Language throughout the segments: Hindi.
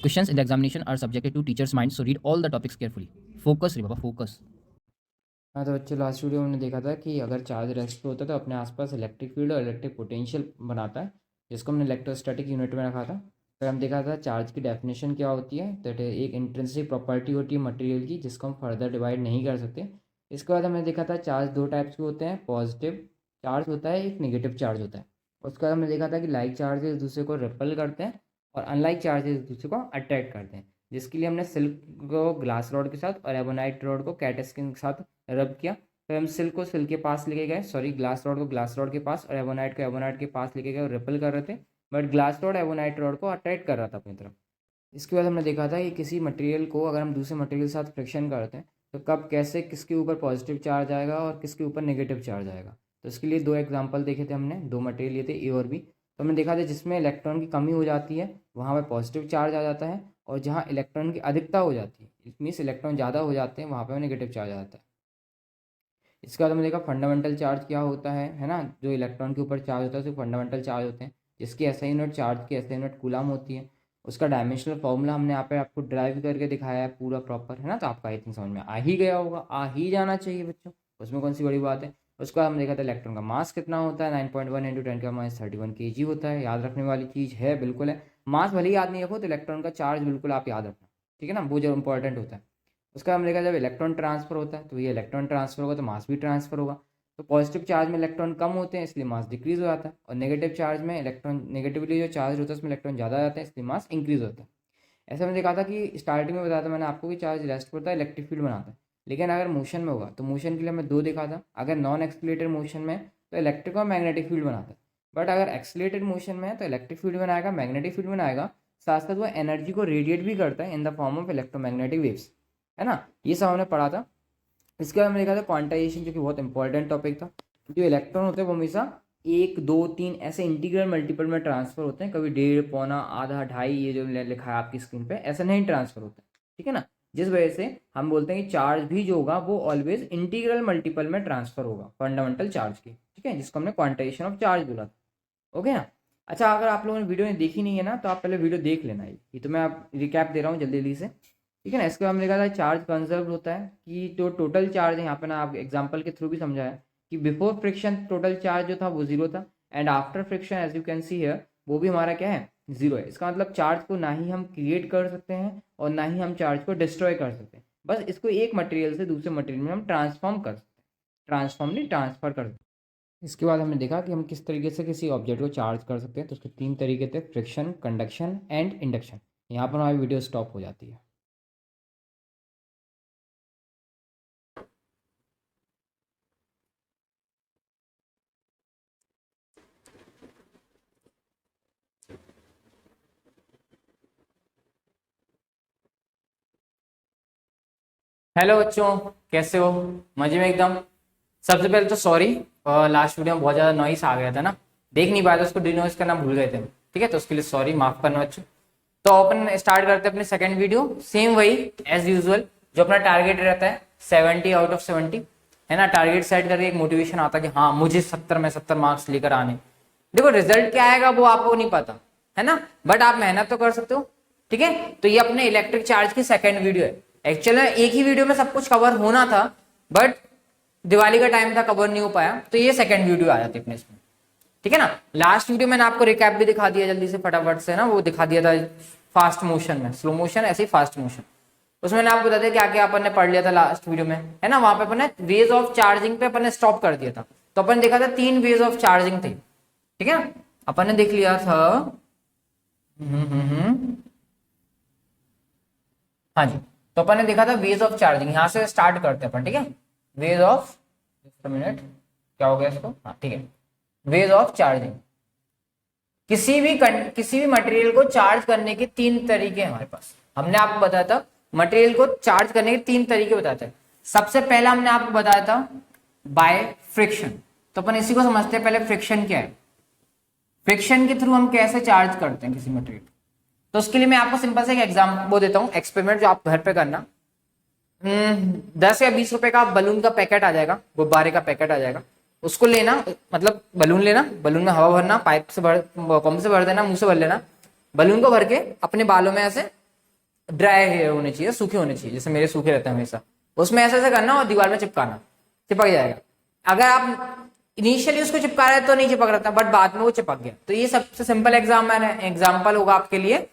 Questions in the examination are subjected to teacher's mind, so read all the topics carefully. Focus रे बाबा, focus. हाँ तो बच्चों, लास्ट वीडियो में हमने देखा था कि अगर चार्ज रेस्ट पे होता है तो अपने आसपास इलेक्ट्रिक फील्ड और इलेक्ट्रिक पोटेंशियल बनाता है, जिसको हमने इलेक्ट्रोस्टैटिक यूनिट में रखा था। फिर हम देखा था चार्ज की डेफिनेशन क्या होती है, दैट एक इंट्रिंसिक प्रॉपर्टी होती है मटेरियल की, जिसको हम फर्दर डिवाइड नहीं कर सकते। इसके बाद हमने देखा था चार्ज दो टाइप्स के होते हैं, पॉजिटिव चार्ज होता है, एक नेगेटिव चार्ज होता है। उसके बाद हमने देखा था कि लाइक चार्जेस एक दूसरे को रिपल करते हैं और अनलाइक चार्जेस एक दूसरे को अट्रैक्ट करते हैं, जिसके लिए हमने सिल्क को ग्लास रॉड के साथ और एबोनाइट रॉड को कैटस्किन के साथ रब किया। फिर हम सिल्क को सिल्क के पास लेके गए, सॉरी ग्लास रॉड को ग्लास रॉड के पास और एबोनाइट को एबोनाइट के पास लेके गए और रिपल कर रहे थे, but glass rod ebonite rod को अट्रैक्ट कर रहा था अपनी तरफ। इसके बाद हमने देखा था कि किसी मटेरियल को अगर हम दूसरे मटेरियल के साथ फ्रिक्शन करते हैं तो कब कैसे किसके ऊपर पॉजिटिव चार्ज आएगा और किसके ऊपर नेगेटिव चार्ज आएगा। तो इसके लिए दो एग्जांपल देखे थे हमने, दो मटेरियल लिए थे ए और बी। तो हमने देखा था जिसमें इलेक्ट्रॉन की कमी हो जाती है वहाँ पर पॉजिटिव चार्ज आ जाता है, और जहाँ इलेक्ट्रॉन की अधिकता हो जाती है, इट मीन्स इलेक्ट्रॉन ज़्यादा हो जाते हैं, वहाँ पर नेगेटिव चार्ज आ जाता है। इसके बाद हमने देखा फंडामेंटल चार्ज क्या होता है ना, जो इलेक्ट्रॉन के ऊपर चार्ज होता है उसे फंडामेंटल चार्ज होते हैं, जिसकी एसआई यूनिट चार्ज की एसआई यूनिट कूलम होती है। उसका डायमेंशनल फॉर्मूला हमने यहाँ पे आपको ड्राइव करके दिखाया है पूरा प्रॉपर, है ना, तो आपका आई थिंक समझ में आ ही गया होगा, आ ही जाना चाहिए बच्चों, उसमें कौन सी बड़ी बात है। उसका हमने देखा था इलेक्ट्रॉन का मास कितना होता है, 9.1 इंटू 10⁻31 kg होता है, याद रखने वाली चीज़ है, बिल्कुल है। मास भले ही याद नहीं रखो तो इलेक्ट्रॉन का चार्ज बिल्कुल आप याद रखना, ठीक है ना, वो जो इंपॉर्टेंट होता है। उसका हमने देखा जब इलेक्ट्रॉन ट्रांसफर होता है तो ये इलेक्ट्रॉन ट्रांसफर होगा तो मास भी ट्रांसफर होगा। तो पॉजिटिव चार्ज में इलेक्ट्रॉन कम होते हैं इसलिए मास डिक्रीज हो जाता है, और नेगेटिव चार्ज में इलेक्ट्रॉन नेगेटिवली जो चार्ज होता है उसमें इलेक्ट्रॉन ज़्यादा आ जाते हैं इसलिए मास इंक्रीज होता है। ऐसा मैंने देखा था कि स्टार्टिंग में बताया था मैंने आपको कि चार्ज रेस्ट करता है, इलेक्ट्रिक फील्ड बनाता है, लेकिन अगर मोशन में होगा तो मोशन के लिए हमें दो देखा था, अगर नॉन एक्सीलरेटेड मोशन में तो इलेक्ट्रिक और मैग्नेटिक फील्ड बनाता है, बट अगर एक्सीलरेटेड मोशन में है तो इलेक्ट्रिक फील्ड बनाएगा, मैग्नेटिक फील्ड बनाएगा, साथ साथ वो एनर्जी को रेडिएट भी करता है in the form of electromagnetic waves, है ना, ये सब हमने पढ़ा था। इसके बाद हमने देखा था क्वांटाइजेशन, जो कि बहुत इंपॉर्टेंट टॉपिक था। जो इलेक्ट्रॉन होते हैं वो हमेशा एक दो तीन ऐसे इंटीग्रल मल्टीपल में ट्रांसफर होते हैं, कभी डेढ़ पौना आधा ढाई, ये जो लिखा है आपकी स्क्रीन पे ऐसा नहीं ट्रांसफर होता है, ठीक है ना, जिस वजह से हम बोलते हैं कि चार्ज भी जो होगा वो ऑलवेज इंटीग्रल मल्टीपल में ट्रांसफर होगा फंडामेंटल चार्ज की, ठीक है, जिसको हमने क्वांटाइजेशन ऑफ चार्ज बोला था। ओके ना। अच्छा, अगर आप लोगों ने वीडियो देखी नहीं है ना तो आप पहले वीडियो देख लेना, ये तो मैं आप रिकैप दे रहा हूँ जल्दी जल्दी से, ठीक है ना। इसके बाद हमने देखा था चार्ज कंजर्व होता है, कि जो टोटल चार्ज है यहाँ पे ना आप एग्जांपल के थ्रू भी समझाया कि बिफोर फ्रिक्शन टोटल चार्ज जो था वो जीरो था, and after friction as you can see here वो भी हमारा क्या है, जीरो है। इसका मतलब चार्ज को ना ही हम क्रिएट कर सकते हैं और ना ही हम चार्ज को डिस्ट्रॉय कर सकते हैं, बस इसको एक मटेरियल से दूसरे मटेरियल में हम ट्रांसफॉर्म कर सकते हैं, ट्रांसफॉर्म नहीं ट्रांसफर कर सकते हैं। इसके बाद हमने देखा कि हम किस तरीके से किसी ऑब्जेक्ट को चार्ज कर सकते हैं, तो उसके तीन तरीके थे, फ्रिक्शन, कंडक्शन एंड इंडक्शन। यहाँ पर हमारी वीडियो स्टॉप हो जाती है। हेलो बच्चों, कैसे हो, मजे में एकदम। सबसे पहले तो सॉरी, लास्ट वीडियो में बहुत ज़्यादा नॉइस आ गया था ना, देख नहीं पाया था, उसको डिनोइस करना भूल गए थे, ठीक है, तो उसके लिए सॉरी, माफ करना बच्चों। तो अपन स्टार्ट करते हैं अपनी सेकंड वीडियो, सेम वही एज यूजुअल, जो अपना टारगेट रहता है 70 आउट ऑफ 70, है ना। टारगेट सेट करके एक मोटिवेशन आता है कि हाँ मुझे 70 में 70 मार्क्स लेकर आने। देखो रिजल्ट क्या आएगा वो आपको नहीं पता, है ना, बट आप मेहनत तो कर सकते हो, ठीक है। तो ये अपने इलेक्ट्रिक चार्ज की सेकंड वीडियो है। एक्चुअली एक ही वीडियो में सब कुछ कवर होना था, बट दिवाली का टाइम था, कवर नहीं हो पाया, तो ये सेकंड वीडियो आ जाती है अपने इसमें, ठीक है ना। लास्ट वीडियो मैंने आपको रिकैप भी दिखा दिया जल्दी से फटाफट से ना, वो दिखा दिया था फास्ट मोशन में, स्लो मोशन ऐसे ही फास्ट मोशन, उसमें मैंने आपको बता दिया क्या क्या अपन ने पढ़ लिया था लास्ट वीडियो में, है ना। वहां पे अपन ने वेज ऑफ चार्जिंग पे अपन ने स्टॉप कर दिया था, तो अपन ने देखा था तीन वेज ऑफ चार्जिंग थे, ठीक है ना, अपन ने देख लिया था। हाँ जी, तो अपन ने देखा था वेज ऑफ चार्जिंग, यहां से स्टार्ट करते हैं अपन, ठीक है। वेज ऑफ, मिनट, क्या हो गया इसको, हाँ ठीक है, वेज ऑफ चार्जिंग। किसी भी मटेरियल को चार्ज करने के तीन तरीके हैं हमारे पास, हमने आपको बताया था मटेरियल को चार्ज करने के तीन तरीके बताते हैं। सबसे पहला हमने आपको बताया था बाय फ्रिक्शन, तो अपन इसी को समझते हैं पहले, फ्रिक्शन क्या है, फ्रिक्शन के थ्रू हम कैसे चार्ज करते हैं किसी मटेरियल। तो उसके लिए मैं आपको सिंपल से एक एग्जाम वो देता हूँ, एक्सपेरिमेंट जो आप घर पे करना। 10 या 20 रुपए का बलून का पैकेट आ जाएगा, गुब्बारे का पैकेट आ जाएगा, उसको लेना, मतलब बलून लेना, बलून में हवा भरना, पाइप से भर, पंप से भर देना, मुंह से भर लेना, बलून को भर के अपने बालों में ऐसे ड्राई हेयर होने चाहिए, सूखे होने चाहिए, जैसे मेरे सूखे रहते हैं हमेशा, उसमें ऐसा ऐसा करना और दीवार में चिपकाना, चिपक जाएगा। अगर आप इनिशियली उसको चिपका रहे तो नहीं चिपक रहा था, बट बाद में वो चिपक गया। तो ये सबसे सिंपल एग्जाम्पल होगा आपके लिए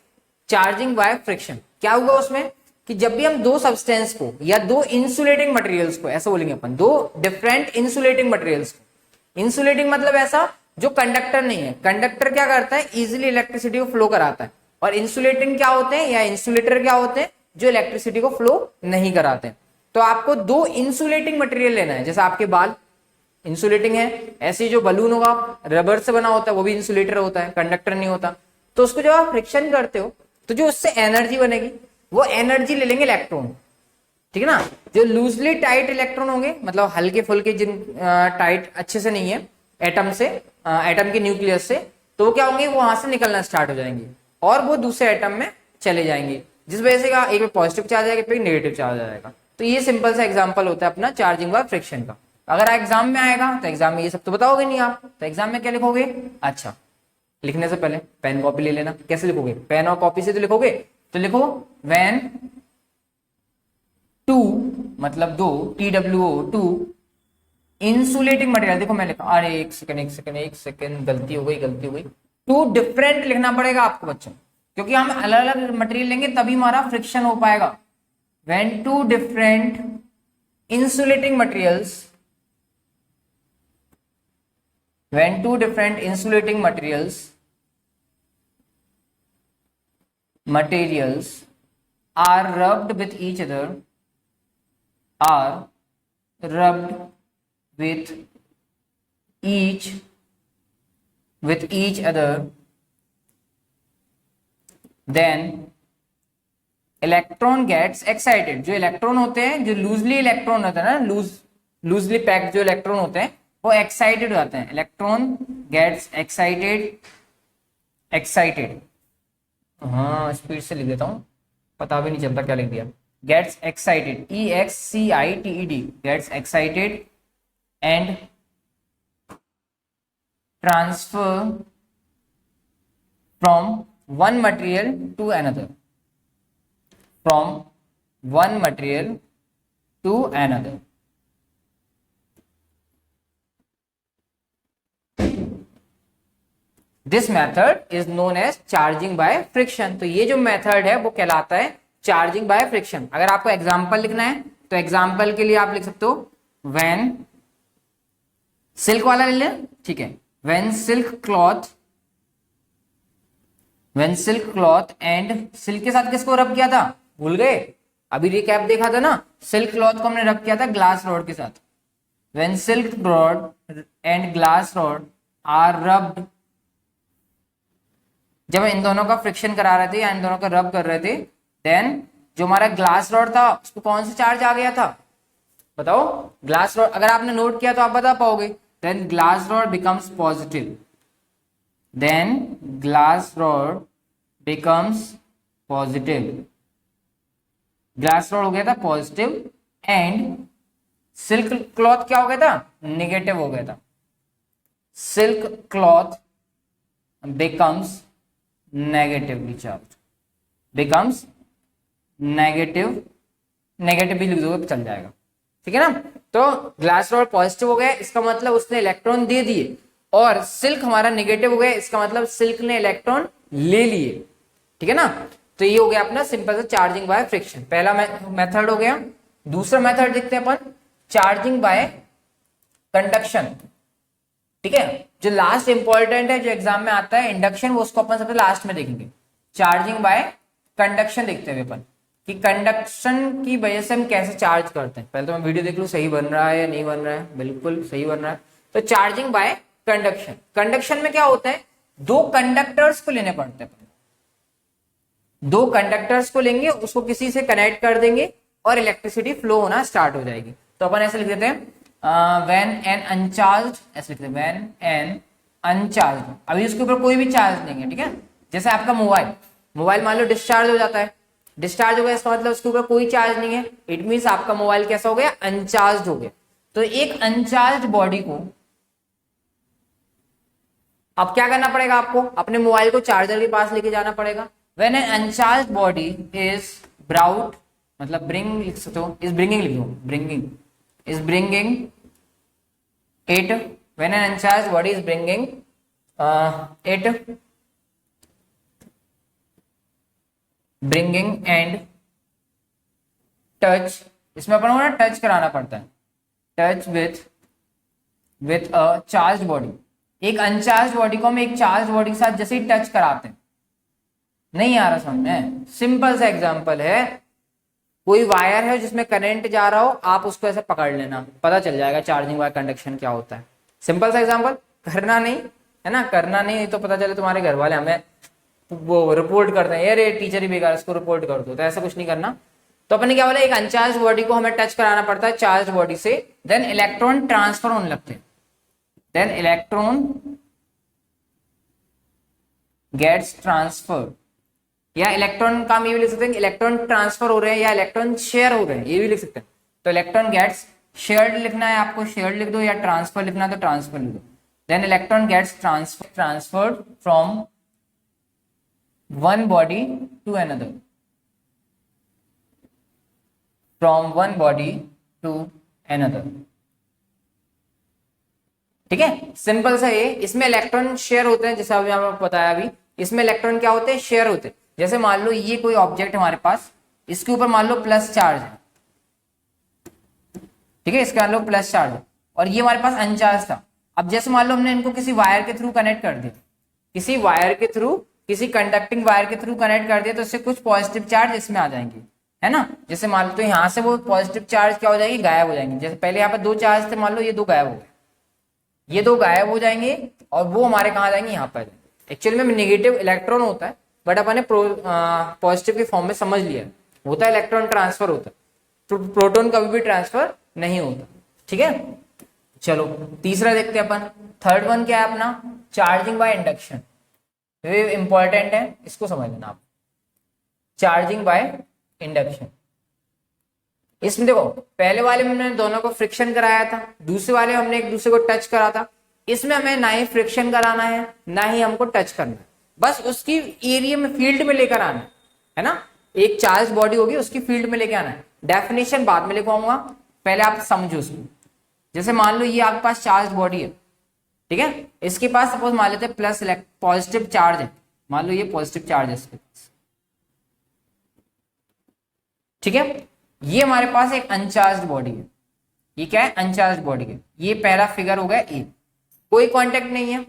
चार्जिंग बाय फ्रिक्शन। क्या होगा उसमें कि जब भी हम दो सब्सटेंस को या दो इंसुलेटिंग मटेरियल्स को, ऐसा बोलेंगे अपन, दो डिफरेंट इंसुलेटिंग मटेरियल्स को, इंसुलेटिंग मतलब ऐसा जो कंडक्टर नहीं है, कंडक्टर क्या करता है, इजिली इलेक्ट्रिसिटी को फ्लो कराता है, और इंसुलेटिंग क्या होते हैं या इंसुलेटर क्या होते हैं, जो इलेक्ट्रिसिटी को फ्लो नहीं कराते। तो आपको दो इंसुलेटिंग मटेरियल लेना है, जैसे आपके बाल इंसुलेटिंग है, ऐसे जो बलून होगा रबर से बना होता है वो भी इंसुलेटर होता है, कंडक्टर नहीं होता। तो उसको जब आप फ्रिक्शन करते हो तो जो उससे एनर्जी बनेगी वो एनर्जी ले लेंगे इलेक्ट्रॉन, ठीक है ना। जो लूजली टाइट इलेक्ट्रॉन होंगे, मतलब हल्के फुल्के, जिन टाइट अच्छे से नहीं है एटम से, एटम के न्यूक्लियस से, तो वो क्या होंगे, वो वहां से निकलना स्टार्ट हो जाएंगे और वो दूसरे एटम में चले जाएंगे, जिस वजह से एक पे पॉजिटिव चार्ज आएगा, एक पे नेगेटिव चार्ज आएगा। तो ये सिंपल सा एग्जांपल होता है अपना चार्जिंग बाय फ्रिक्शन का। अगर एग्जाम में आएगा तो एग्जाम में ये सब तो बताओगे नहीं आप, तो एग्जाम में क्या लिखोगे, अच्छा लिखने से पहले पेन कॉपी ले लेना। कैसे लिखोगे, पेन और कॉपी से तो लिखोगे, तो लिखो व्हेन टू, मतलब दो, TWO, टू इंसुलेटिंग मटेरियल। देखो मैं लिखा, अरे एक सेकंड, गलती हो गई। टू डिफरेंट लिखना पड़ेगा आपको बच्चों, क्योंकि हम अलग अलग मटेरियल लेंगे तभी हमारा फ्रिक्शन हो पाएगा। When two different insulating materials, when two different insulating materials are rubbed with each other, then electron gets excited. जो इलेक्ट्रॉन होते हैं, जो लूजली इलेक्ट्रॉन होते हैं ना, लूजली पैक्ड जो इलेक्ट्रॉन होते हैं वो एक्साइटेड हो जाते हैं। इलेक्ट्रॉन गेट्स एक्साइटेड, हाँ स्पीड से लिख देता हूं, पता भी नहीं चलता क्या लिख दिया। Gets excited, EXCITED, gets excited and transfer from one material to another, from one material to another. This method is known as charging by friction. तो ये जो मेथड है वो कहलाता है चार्जिंग बाय फ्रिक्शन। अगर आपको एग्जांपल लिखना है तो एग्जांपल के लिए आप लिख सकते हो व्हेन, सिल्क वाला ले लें, ठीक है, when silk cloth and silk के साथ किसको रब किया था, भूल गए, अभी रिकैप देखा था ना, सिल्क क्लॉथ को हमने रब किया था ग्लास रॉड के साथ। When silk rod and glass rod are rubbed, जब इन दोनों का फ्रिक्शन करा रहे थे या इन दोनों का रब कर रहे थे, देन जो हमारा ग्लास रॉड था उसको कौन सा चार्ज आ गया था, बताओ। ग्लास रॉड अगर आपने नोट किया तो आप बता पाओगे। Then glass rod becomes positive, then glass rod becomes positive, glass rod हो गया था पॉजिटिव एंड सिल्क क्लॉथ क्या हो गया था, नेगेटिव हो गया था। Silk cloth becomes negatively charge, becomes negative भी लिख दोगे तो चल जाएगा, ठीक है ना। तो ग्लास रॉड पॉजिटिव हो गया, इसका मतलब उसने इलेक्ट्रॉन दे दिए, और सिल्क हमारा नेगेटिव हो गया, इसका मतलब सिल्क ने इलेक्ट्रॉन ले लिए, ठीक है ना। तो ये हो गया अपना सिंपल सा चार्जिंग बाय फ्रिक्शन, पहला मेथड हो गया। दूसरा मेथड देखते हैं अपन, चार्जिंग बाय कंडक्शन, ठीक है। जो लास्ट इंपॉर्टेंट है, जो एग्जाम में आता है इंडक्शन, वो उसको अपन सबसे लास्ट में देखेंगे। चार्जिंग बाय कंडक्शन देखते हुए अपन कि कंडक्शन की वजह से हम कैसे चार्ज करते हैं। पहले तो मैं वीडियो देख लूं सही बन रहा है या नहीं बन रहा है, बिल्कुल सही बन रहा है। तो चार्जिंग बाय कंडक्शन, कंडक्शन में क्या होता है, दो कंडक्टर्स को लेने पड़ते हैं। दो कंडक्टर्स को लेंगे, उसको किसी से कनेक्ट कर देंगे और इलेक्ट्रिसिटी फ्लो होना स्टार्ट हो जाएगी। तो अपन ऐसे लिख देते हैं व्हेन एन अनचार्ज्ड, ऐसे लिखते हैं व्हेन एन अनचार्ज्ड, अभी उसके ऊपर कोई भी चार्ज नहीं है, ठीक है। जैसे आपका मोबाइल मान लो डिस्चार्ज हो जाता है, डिस्चार्ज हो गया इसका मतलब उसके ऊपर कोई चार्ज नहीं है, इट मींस आपका मोबाइल कैसा हो गया, अनचार्ज्ड हो गया। तो एक अनचार्ज्ड बॉडी को अब क्या करना पड़ेगा, आपको अपने मोबाइल को चार्जर के पास लेके जाना पड़ेगा। When an uncharged body is brought मतलब ब्रिंग लिख सकते हो, इज ब्रिंगिंग लिख दो, bringing is bringing it, when an uncharged body is bringing it, bringing and touch, इसमें अपन को ना टच कराना पड़ता है, touch with a charge body. एक अनचार्ज बॉडी को हम एक चार्ज बॉडी के साथ जैसे ही टच कराते हैं, नहीं आ रहा समझ में? सिंपल सा एग्जांपल है, कोई वायर है जिसमें करंट जा रहा हो, आप उसको ऐसे पकड़ लेना, पता चल जाएगा चार्जिंग वायर कंडक्शन क्या होता है। सिंपल सा एग्जांपल, करना नहीं है ना, करना नहीं तो पता चले तुम्हारे घर वाले हमें वो रिपोर्ट करते हैं, अरे टीचर ही बेकार, इसको रिपोर्ट कर दो, तो ऐसा कुछ नहीं करना। तो अपने क्या बोला, एक अनचार्ज बॉडी को हमें टच कराना पड़ता है चार्ज बॉडी से, देन इलेक्ट्रॉन ट्रांसफर होने लगते हैं, देन इलेक्ट्रॉन गेट्स ट्रांसफर, या इलेक्ट्रॉन का हम ये भी लिख सकते हैं इलेक्ट्रॉन ट्रांसफर हो रहे हैं या इलेक्ट्रॉन शेयर हो रहे हैं, ये भी लिख सकते हैं। तो इलेक्ट्रॉन गेट्स शेयर्ड लिखना है आपको, शेयर्ड लिख दो, या ट्रांसफर लिखना है तो ट्रांसफर लिख दो। Then electron gets transferred from one body to another, from one body to another, ठीक है। सिंपल सा ये, इसमें इलेक्ट्रॉन शेयर होते हैं, जैसा अभी आपको बताया, अभी इसमें इलेक्ट्रॉन क्या होते हैं, शेयर होते हैं। जैसे मान लो ये कोई ऑब्जेक्ट हमारे पास, इसके ऊपर मान लो प्लस चार्ज है, ठीक है, इसके मान लो प्लस चार्ज है, और ये हमारे पास अनचार्ज था। अब जैसे मान लो हमने इनको किसी वायर के थ्रू कनेक्ट कर दिया, किसी वायर के थ्रू, किसी कंडक्टिंग वायर के थ्रू कनेक्ट कर दिया, तो इससे कुछ पॉजिटिव चार्ज इसमें आ जाएंगे, है ना। जैसे मान लो तो यहाँ से वो पॉजिटिव चार्ज क्या हो जाएगी, गायब हो जाएंगे। जैसे पहले यहाँ पर दो चार्ज थे, मान लो ये दो गायब हो गए, ये दो गायब हो जाएंगे, और वो हमारे कहाँ जाएंगे, यहाँ पर। एक्चुअली में नेगेटिव इलेक्ट्रॉन होता है, बट अपन ने पॉजिटिव के फॉर्म में समझ लिया, होता है इलेक्ट्रॉन ट्रांसफर होता है, तो प्रोटॉन कभी भी ट्रांसफर नहीं होता, ठीक है। चलो तीसरा देखते हैं अपन, थर्ड वन क्या है अपना, चार्जिंग बाय इंडक्शन। ये इंपॉर्टेंट है, इसको समझ लेना आप, चार्जिंग बाय इंडक्शन। इसमें देखो, पहले वाले में हमने दोनों को फ्रिक्शन कराया था, दूसरे वाले में हमने एक दूसरे को टच करा था। इसमें हमें ना ही फ्रिक्शन कराना है, ना ही हमको टच करना है, बस उसकी एरिया में, फील्ड में लेकर आना है ना। एक चार्ज बॉडी होगी, उसकी फील्ड में लेकर आना है। डेफिनेशन बाद में लिखवाऊंगा, पहले आप समझो उसको। जैसे मान लो ये आपके पास चार्ज बॉडी है, ठीक है, इसके पास सपोज मान लेते हैं प्लस पॉजिटिव चार्ज है, मान लो ये पॉजिटिव चार्ज है इसके पास, ठीक है। ये हमारे पास एक अनचार्ज बॉडी है, ये क्या है, अनचार्ज बॉडी है। ये पहला फिगर हो गया ए, कोई कांटेक्ट नहीं है,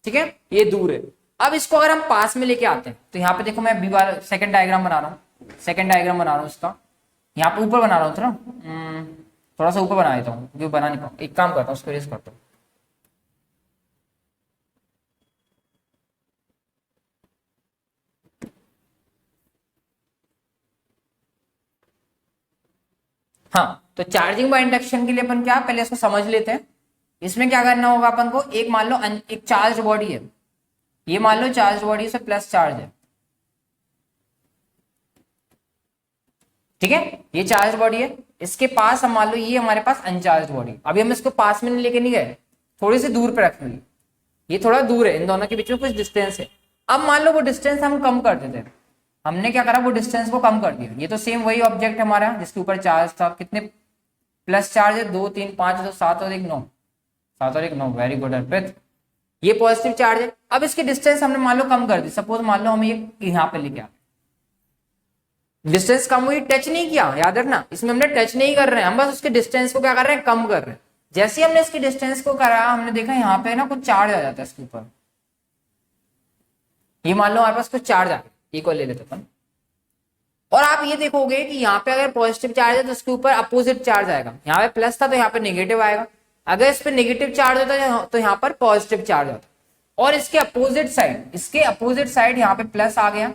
ठीक है, ये दूर है। अब इसको अगर हम पास में लेके आते हैं, तो यहाँ पे देखो मैं बी बार सेकंड डायग्राम बना रहा हूँ, सेकंड डायग्राम बना रहा हूँ इसका, यहाँ पे ऊपर बना रहा हूँ, थोड़ा सा ऊपर बना देता हूँ क्योंकि बना नहीं पाऊँ। एक काम करता हूँ, उसको रेस करता हूँ। हाँ, तो चार्जिंग बाय इंडक्शन के लिए अपन क्या, पहले इसको समझ लेते हैं। इसमें क्या करना होगा अपन को, एक मान लो एक चार्ज बॉडी है, ये मान लो चार्ज बॉडी से प्लस चार्ज है, ठीक है, ये चार्ज बॉडी है। इसके पास हम मान लो ये हमारे पास अनचार्ज बॉडी, अभी हम इसको पास में नहीं लेके नहीं गए, थोड़ी सी दूर पे रखेंगे, ये थोड़ा दूर है, इन दोनों के बीच में कुछ डिस्टेंस है। अब मान लो वो डिस्टेंस हम कम कर देते हैं, हमने क्या करा, वो डिस्टेंस को कम कर दिया। ये तो सेम वही ऑब्जेक्ट हमारा जिसके ऊपर चार्ज था, कितने प्लस चार्ज है, 2 3 5 तो 7 और 1 9, 7 और 1 9, वेरी गुड अर्पित। ये पॉजिटिव चार्ज है। अब इसकी डिस्टेंस हमने मान लो कम कर दी, सपोज मान लो हम ये यहाँ पे लेके आ, डिस्टेंस कम हुई, टच नहीं किया, याद रखना इसमें हमने टच नहीं कर रहे हैं, हम बस उसके डिस्टेंस को क्या कर रहे हैं, कम कर रहे हैं। जैसे ही हमने इसकी डिस्टेंस को करा, हमने देखा यहाँ पे ना कुछ चार्ज आ जाता है इसके ऊपर, ये मान लो हमारे पास कुछ चार्ज आ गया, ये को ले लेते अपन। और आप ये देखोगे कि यहाँ पे अगर पॉजिटिव चार्ज है तो इसके ऊपर अपोजिट चार्ज आएगा, यहाँ पे प्लस था तो यहाँ पे नेगेटिव आएगा, अगर इस पे नेगेटिव चार्ज होता है तो यहाँ पर पॉजिटिव चार्ज होता है। और इसके अपोजिट साइड, इसके अपोजिट साइड यहाँ पे प्लस आ गया,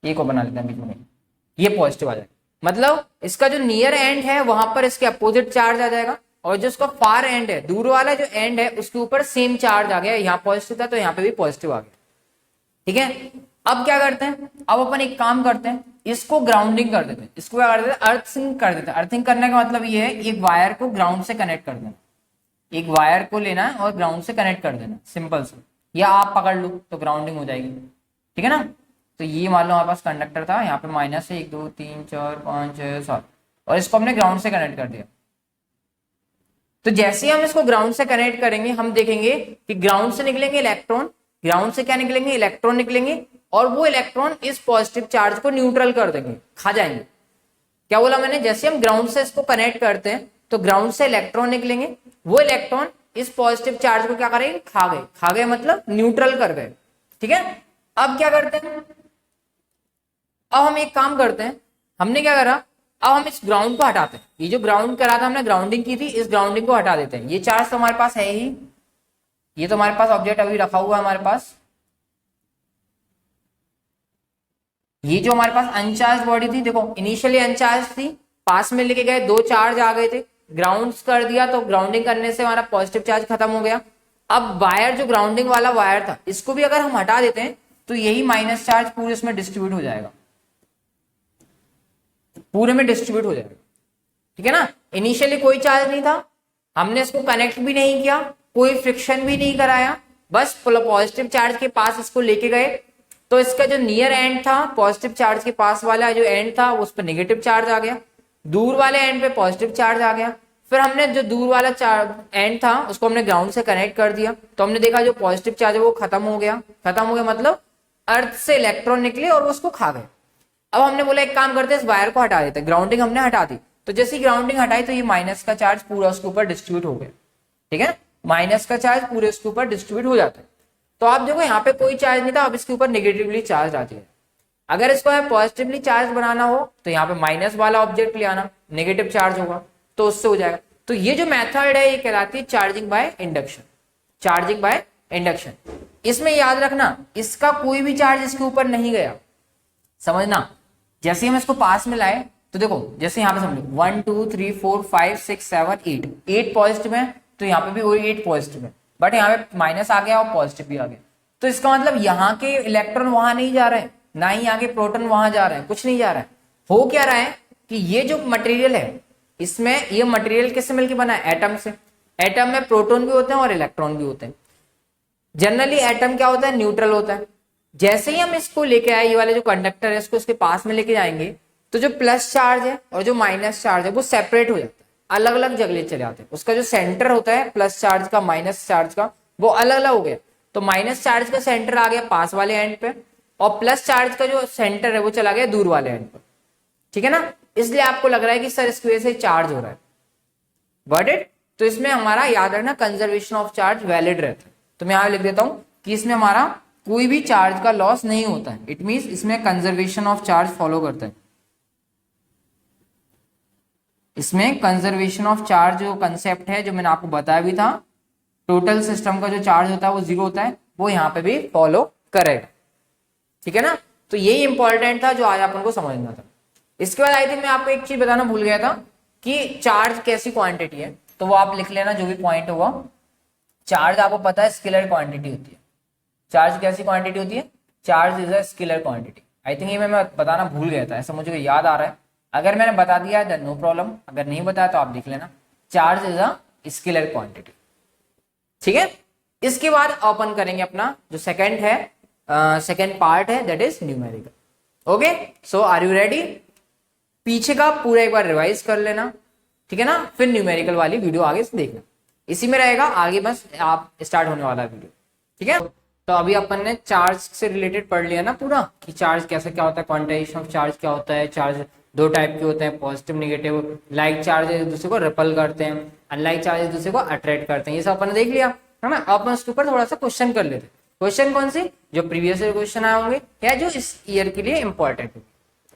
ये को बना लेते हैं बीच में, ये पॉजिटिव आ जाएगा, मतलब इसका जो नियर एंड है वहां पर इसके अपोजिट चार्ज आ जाएगा, और जो इसका फार एंड है, दूर वाला जो एंड है, उसके ऊपर सेम चार्ज आ गया। यहाँ पॉजिटिव था तो यहाँ पे भी पॉजिटिव आ गया, ठीक है। अब क्या करते हैं, अब अपन एक काम करते हैं, इसको ग्राउंडिंग कर देते हैं, इसको क्या कर देते हैं, अर्थिंग कर देते हैं। अर्थिंग करने का मतलब ये है, एक वायर को ग्राउंड से कनेक्ट कर देना, एक वायर को लेना है और ग्राउंड से कनेक्ट कर देना, सिंपल से। या आप पकड़ लो तो ग्राउंडिंग हो जाएगी, ठीक है ना। तो ये मान लो हमारे पास कंडक्टर था, यहाँ पे माइनस है 1 2 3 4 5 6 7 और इसको हमने ग्राउंड से कनेक्ट कर दिया। तो जैसे ही हम इसको ग्राउंड से कनेक्ट करेंगे हम देखेंगे कि ग्राउंड से निकलेंगे इलेक्ट्रॉन, ग्राउंड से क्या निकलेंगे, इलेक्ट्रॉन निकलेंगे और वो इलेक्ट्रॉन इस पॉजिटिव चार्ज को न्यूट्रल कर देंगे, खा जाएंगे। क्या बोला मैंने, जैसे हम ग्राउंड से इसको कनेक्ट करते हैं तो ग्राउंड से इलेक्ट्रॉन निकलेंगे, वो इलेक्ट्रॉन इस पॉजिटिव चार्ज को क्या करेंगे, खा गए मतलब न्यूट्रल कर गए, ठीक है। अब क्या करते हैं, अब हम एक काम करते हैं, हमने क्या करा, अब हम इस ग्राउंड को हटाते हैं, ये जो ग्राउंड करा था हमने, ग्राउंडिंग की थी, इस ग्राउंडिंग को हटा देते हैं। ये चार्ज तो हमारे पास है ही, ये तो हमारे पास ऑब्जेक्ट अभी रखा हुआ है हमारे पास। ये जो हमारे पास अनचार्ज बॉडी थी, देखो इनिशियली अनचार्ज थी, पास में लेके गए, 2 चार्ज आ गए थे, ग्राउंड कर दिया तो ग्राउंडिंग करने से हमारा पॉजिटिव चार्ज खत्म हो गया। अब वायर, जो ग्राउंडिंग वाला वायर था, इसको भी अगर हम हटा देते हैं तो यही माइनस चार्ज पूरे इसमें डिस्ट्रीब्यूट हो जाएगा, पूरे में डिस्ट्रीब्यूट हो जाएगा, ठीक है ना। इनिशियली कोई चार्ज नहीं था, हमने इसको कनेक्ट भी नहीं किया, कोई फ्रिक्शन भी नहीं कराया, बस पॉजिटिव चार्ज के पास इसको लेके गए, तो इसका जो नियर एंड था, पॉजिटिव चार्ज के पास वाला जो एंड था उस पर नेगेटिव चार्ज आ गया, दूर वाले एंड पे पॉजिटिव चार्ज आ गया। फिर हमने जो दूर वाला एंड था उसको हमने ग्राउंड से कनेक्ट कर दिया, तो हमने देखा जो पॉजिटिव चार्ज है वो खत्म हो गया मतलब अर्थ से इलेक्ट्रॉन निकले और वो उसको खा गए। अब हमने बोला एक काम करते हैं, इस वायर को हटा देते हैं, ग्राउंडिंग हमने हटा दी, तो जैसे ग्राउंडिंग हटाई तो ये माइनस का चार्ज पूरा उसके ऊपर डिस्ट्रीब्यूट हो गया, ठीक है, माइनस का चार्ज पूरे उसके ऊपर डिस्ट्रीब्यूट हो जाता है। तो आप देखो यहाँ पे कोई चार्ज नहीं था, अब इसके ऊपर नेगेटिवली चार्ज आती है। अगर इसको पॉजिटिवली चार्ज बनाना हो तो यहाँ पे माइनस वाला ऑब्जेक्ट ले आना, नेगेटिव चार्ज होगा तो उससे हो जाएगा। तो ये जो मेथड है ये कहलाती है charging by induction, charging by induction. इसमें याद रखना इसका कोई भी चार्ज इसके ऊपर नहीं गया, समझना। जैसे हम इसको पास में लाए तो देखो, जैसे यहाँ पे समझो 1 2 3 4 5 6 7 8 पॉजिटिव है, तो यहाँ पे भी वही 8 पॉजिटिव है, बट यहाँ पे माइनस आ गया और पॉजिटिव भी आ गया। तो इसका मतलब यहाँ के इलेक्ट्रॉन वहां नहीं जा रहे हैं, ना ही यहाँ के प्रोटॉन वहां जा रहे हैं, कुछ नहीं जा रहा है। हो क्या रहा है कि ये जो मटेरियल है, इसमें ये मटेरियल किससे मिलकर बना है, एटम से। एटम में प्रोटॉन भी होते हैं और इलेक्ट्रॉन भी होते हैं। जनरली एटम क्या होता है, न्यूट्रल होता है। जैसे ही हम इसको लेके आए, ये वाले जो कंडक्टर है इसको इसके पास में लेके जाएंगे, तो जो प्लस चार्ज है और जो माइनस चार्ज है वो सेपरेट हो जाता है, अलग अलग जगह चले जाते हैं। उसका जो सेंटर होता है प्लस चार्ज का, माइनस चार्ज का, वो अलग अलग हो गया। तो माइनस चार्ज का सेंटर आ गया पास वाले एंड पे और प्लस चार्ज का जो सेंटर है वो चला गया दूर वाले एंड पर, ठीक है ना। इसलिए आपको लग रहा है कि सर इसकी वजह से चार्ज हो रहा है, गॉट इट। तो इसमें हमारा याद रखना कंजर्वेशन ऑफ चार्ज वैलिड रहता है। तो मैं यहां लिख देता हूं कि इसमें हमारा कोई भी चार्ज का लॉस नहीं होता है, इट मींस इसमें कंजर्वेशन ऑफ चार्ज फॉलो करता है। इसमें कंजर्वेशन ऑफ चार्ज जो कंसेप्ट है, जो मैंने आपको बताया भी था, टोटल सिस्टम का जो चार्ज होता है वो 0 होता है, वो यहाँ पे भी फॉलो करेगा, ठीक है ना। तो यही इंपॉर्टेंट था जो आज अपन को समझना था। इसके बाद आई थिंक मैं आपको एक चीज बताना भूल गया था कि चार्ज कैसी क्वांटिटी है, तो वो आप लिख लेना जो भी पॉइंट होगा। चार्ज आपको पता है स्केलर क्वांटिटी होती है। चार्ज कैसी क्वांटिटी होती है, charge is a scalar quantity. I think ये मैं बताना भूल गया था, ऐसा मुझे याद आ रहा है। अगर मैंने बता दिया है नो प्रॉब्लम, अगर नहीं बताया तो आप देख लेना। Charge is a scalar quantity, ठीक है। इसके बाद ओपन करेंगे अपना जो सेकंड है, सेकंड पार्ट है, that is numerical. Okay, so are you ready. पीछे का पूरा एक बार रिवाइज कर लेना, ठीक है ना, फिर न्यूमेरिकल वाली वीडियो आगे से देखना, इसी में रहेगा आगे, बस आप स्टार्ट होने वाला वीडियो, ठीक है। तो अभी अपन ने चार्ज से रिलेटेड पढ़ लिया ना पूरा, कि चार्ज कैसे क्या होता है, क्वांटाइजेशन ऑफ चार्ज क्या होता है, चार्ज 2 टाइप के होते हैं, पॉजिटिव नेगेटिव। लाइक चार्ज एक दूसरे को रिपल करते हैं, अनलाइक चार्ज एक दूसरे को अट्रैक्ट करते हैं। ये सब अपन ने देख लिया है ना। अपन उसके ऊपर थोड़ा सा क्वेश्चन कर लेते हैं। क्वेश्चन कौन से, जो प्रीवियस ईयर क्वेश्चन आए होंगे या जो इस ईयर के लिए इंपॉर्टेंट है,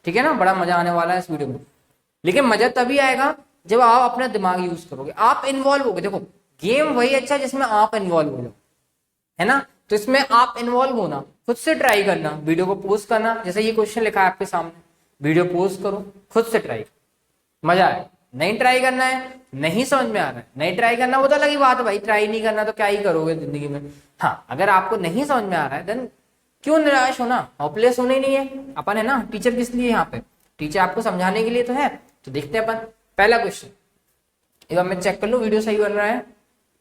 ठीक है ना। बड़ा मजा आने वाला है इस वीडियो में, लेकिन मजा तभी आएगा जब आप अपना दिमाग यूज करोगे, आप इन्वॉल्व होगे। देखो गेम वही अच्छा है जिसमें आप इन्वॉल्व हो जाओ, है ना। तो इसमें आप इन्वॉल्व होना, खुद से ट्राई करना, वीडियो को पोस्ट करना, जैसे ये क्वेश्चन लिखा है आपके सामने, वीडियो पोस्ट करो, खुद से ट्राई, मजा आए। नहीं ट्राई करना है, नहीं समझ में आ रहा है, नहीं ट्राई करना, वो तो अलग ही बात है भाई। ट्राई नहीं करना तो क्या ही करोगे जिंदगी में। हाँ, अगर आपको नहीं समझ में आ रहा है देन क्यों निराश होना, होपलेस होने ही नहीं है। अपन है ना, टीचर किस लिए यहाँ पे, टीचर आपको समझाने के लिए तो है। तो देखते हैं अपन पहला क्वेश्चन, एक बार मैं चेक कर लूं वीडियो सही बन रहा है।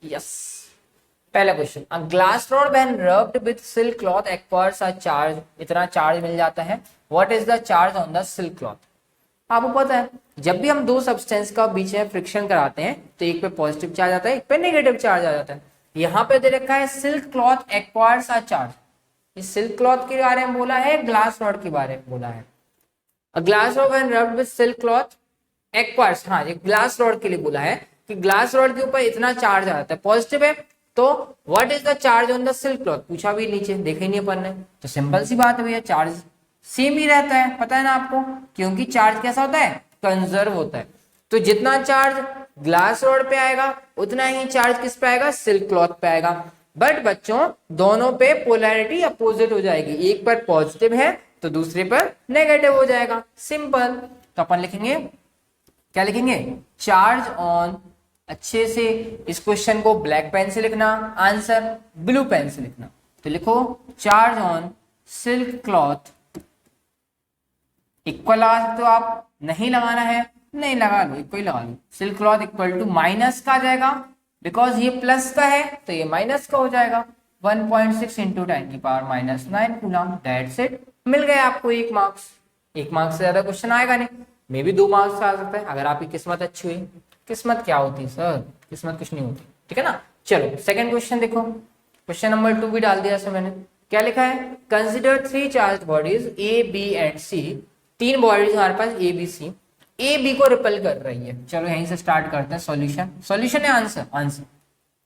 यस, पहला question, a glass rod when rubbed with silk cloth acquires a charge, इतना चार्ज मिल जाता है। What is the charge on the silk cloth? आपको पता है जब भी हम दो सब्सटेंस का बीच में फ्रिक्शन कराते हैं तो एक पे पॉजिटिव चार्ज आता है, एक पे नेगेटिव चार्ज आ जाता है। यहाँ पे दे रखा है silk cloth acquires a charge, इस सिल्क क्लॉथ के बारे में बोला है, ग्लास रॉड के बारे में बोला है। A glass rod when rubbed with silk cloth acquires, हाँ ये ग्लास रॉड के लिए बोला है कि ग्लास रॉड के ऊपर इतना चार्ज आ जाता है, पॉजिटिव है, तो what is the charge on the silk cloth पूछा भी नीचे, देखे ही नहीं अपन ने, तो सिंपल सी बात है भैया, चार्ज सेम ही रहता है, पता है ना आपको, क्योंकि चार्ज कैसा होता है, कंजर्व होता है। तो जितना चार्ज ग्लास रॉड पे आएगा उतना ही चार्ज किस पे आएगा, सिल्क क्लॉथ पे आएगा। बट बच्चों दोनों पे पोलैरिटी अपोजिट हो जाएगी, एक पर पॉजिटिव है तो दूसरे पर नेगेटिव हो जाएगा, सिंपल। तो अपन लिखेंगे, क्या लिखेंगे, चार्ज ऑन, अच्छे से इस क्वेश्चन को ब्लैक पेन से लिखना, आंसर ब्लू पेन से लिखना। तो लिखो charge on silk cloth equal लगा सकते हो आप, नहीं लगाना है नहीं लगा लो, इक्वल लगा लो, silk cloth equal to minus का आ जाएगा, बिकॉज ये प्लस का है तो ये माइनस का हो जाएगा, 1.6 इंटू 10⁻⁹ कूलम, दैट्स इट, मिल गया आपको 1 मार्क्स। 1 मार्क्स से ज्यादा क्वेश्चन आएगा नहीं, मे भी 2 मार्क्स आ सकता है अगर आपकी किस्मत अच्छी हुई। किस्मत क्या होती है सर, किस्मत कुछ नहीं होती, ठीक है ना। चलो सेकंड क्वेश्चन देखो, क्वेश्चन नंबर 2 भी डाल दिया मैंने, क्या लिखा है, consider 3 charge bodies A B and C, 3 bodies हमारे पास A B C, A B को रिपेल कर रही है। चलो यहीं से स्टार्ट करते हैं, सॉल्यूशन, सॉल्यूशन है answer, answer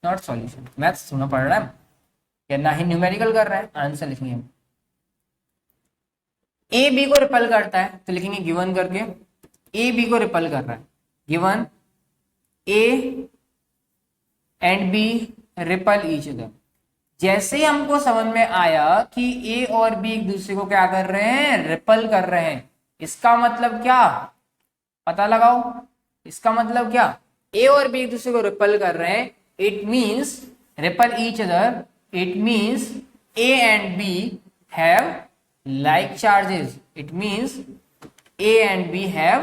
not solution, maths सुनना पड़ रहा है या ना ही न्यूमेरिकल कर रहा है, आंसर लिखेंगे हम। ए बी को रिपेल करता है तो लिखेंगे गिवन करके, ए बी को रिपेल कर रहा है, given A and B repel each other. जैसे ही हमको समझ में आया कि ए और बी एक दूसरे को क्या कर रहे हैं, रिपेल कर रहे हैं, इसका मतलब क्या, पता लगाओ, इसका मतलब क्या, ए और बी एक दूसरे को रिपेल कर रहे हैं, it means repel each other, it means A and B have like charges, it means A and B have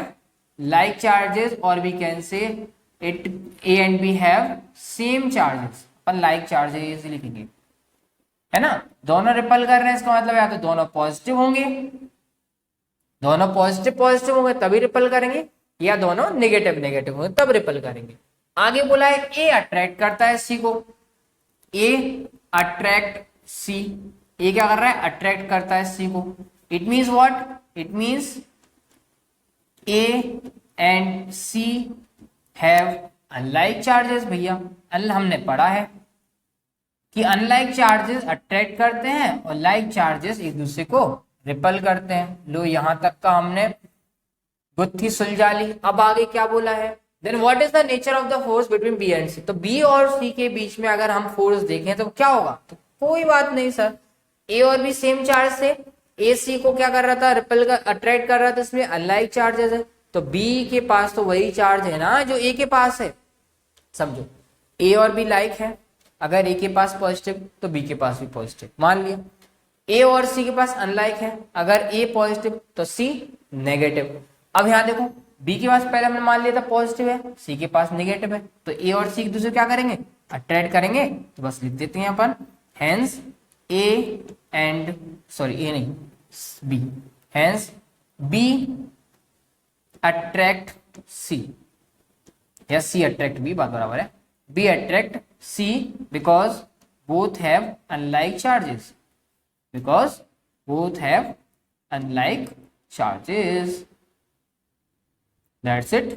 like charges, or we can say it A and B have same charges, upon like charges लिखेंगे, है ना। दोनों रिपल कर रहे हैं, इसका मतलब या तो दोनों पॉजिटिव होंगे, दोनों पॉजिटिव होंगे तभी रिपल करेंगे, या दोनों नेगेटिव होंगे तब रिपल करेंगे। आगे बोला है ए अट्रैक्ट करता है सी को, ए अट्रैक्ट सी, ये क्या कर रहा है, अट्रैक्ट करता है सी को, it means what, it means A and C have unlike charges. भैया हमने पढ़ा है कि अनलाइक चार्जेस अट्रैक्ट करते हैं और लाइक चार्जेस एक दूसरे को रिपल करते हैं। लो यहां तक का हमने गुत्थी सुलझा ली। अब आगे क्या बोला है, then what is the nature of the force between B and C. तो बी और सी के बीच में अगर हम फोर्स देखें तो क्या होगा, तो कोई बात नहीं सर, ए और बी सेम चार्ज से, ए सी को क्या कर रहा था, रिपेल कर, अट्रैक्ट कर रहा था, इसमें अनलाइक चार्जेस है, तो बी के पास तो वही चार्ज है ना जो ए के पास है, समझो ए और बी लाइक है, अगर ए के पास पॉजिटिव तो बी के पास भी पॉजिटिव, मान लिया। ए और सी के पास अनलाइक है, अगर ए पॉजिटिव तो सी नेगेटिव। अब यहाँ देखो बी के पास पहले हमने मान लिया था पॉजिटिव है, सी के पास नेगेटिव है, तो ए और सी एक दूसरे क्या करेंगे, अट्रैक्ट करेंगे, तो बस लिख देते हैं अपन, hence A and sorry A नहीं B, hence B attract C, या सी अट्रैक्ट बी, बात बराबर है, B attract C because both have unlike charges, because both have unlike charges, that's it.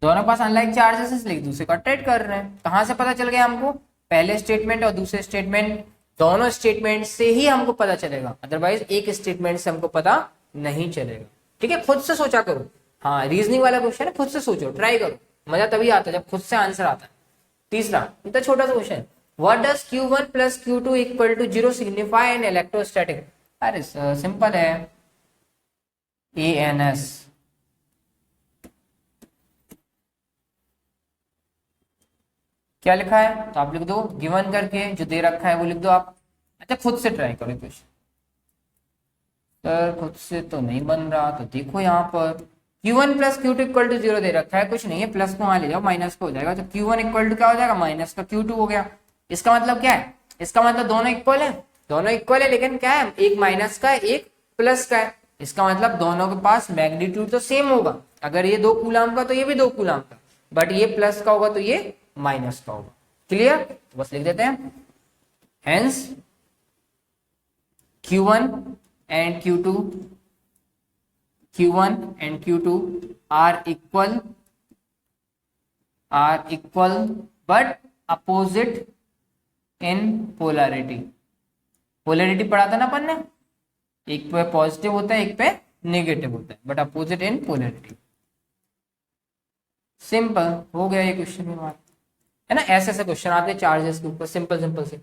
दोनों के पास अनलाइक चार्जेस इसलिए एक दूसरे को अट्रैक्ट कर रहे हैं। कहां से पता चल गया हमको, पहले स्टेटमेंट और दूसरे स्टेटमेंट, दोनों स्टेटमेंट से ही हमको पता चलेगा, अदरवाइज एक स्टेटमेंट से हमको पता नहीं चलेगा। ठीक है, खुद से सोचा करो, हाँ रीजनिंग वाला क्वेश्चन है, खुद से सोचो, ट्राई करो, मजा तभी आता है जब खुद से आंसर आता है। तीसरा इतना छोटा सा question, what does Q1 plus Q2 equal to 0 signify in electrostatic. अरे सिंपल है, ANS, क्या लिखा है तो आप लिख दो, गिवन करके जो दे रखा है वो लिख दो आप। अच्छा खुद से ट्राई करो क्वेश्चन, सर खुद से तो नहीं बन रहा, तो देखो यहाँ पर Q1 plus Q2 equal to 0 दे रखा है, कुछ नहीं है, प्लस को वहां ले जाओ, माइनस को हो जाएगा, तो Q1 इक्वल टू क्या हो जाएगा, माइनस का Q2 हो गया, इसका मतलब क्या है, इसका मतलब दोनों इक्वल है, दोनों इक्वल है, लेकिन क्या है, एक माइनस का है एक प्लस का है। इसका मतलब दोनों के पास मैग्नीट्यूड तो सेम होगा, अगर ये 2 कूलम का तो ये भी 2 कूलम का, बट ये प्लस का होगा तो ये माइनस का होगा। क्लियर, तो बस लिख देते हैं, hence Q1 and Q2 are equal but opposite in polarity। Polarity पढ़ा था ना अपन ने, एक पे पॉजिटिव होता है एक पे नेगेटिव होता है, but opposite in polarity. Simple हो गया ये क्वेश्चन में बात है ना। ऐसे ऐसे क्वेश्चन आते हैं चार्जेस के ऊपर, सिंपल सिंपल से।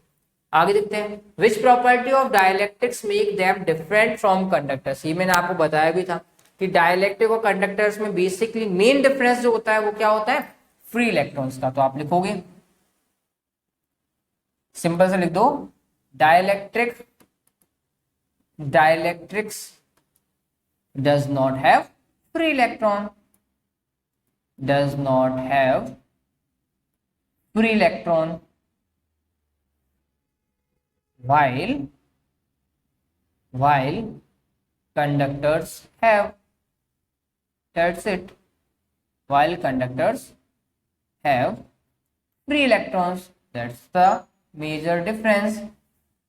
आगे देखते हैं, which property of dielectrics make them different from conductors. ये मैंने आपको बताया भी था कि डाइलेक्ट्रिक और कंडक्टर्स में बेसिकली मेन डिफरेंस जो होता है वो क्या होता है, फ्री इलेक्ट्रॉन्स का। तो आप लिखोगे, सिंपल से लिख दो, dielectrics does not have free electron, does not have free electron, while conductors have, that's it, while conductors have free electrons। That's the major difference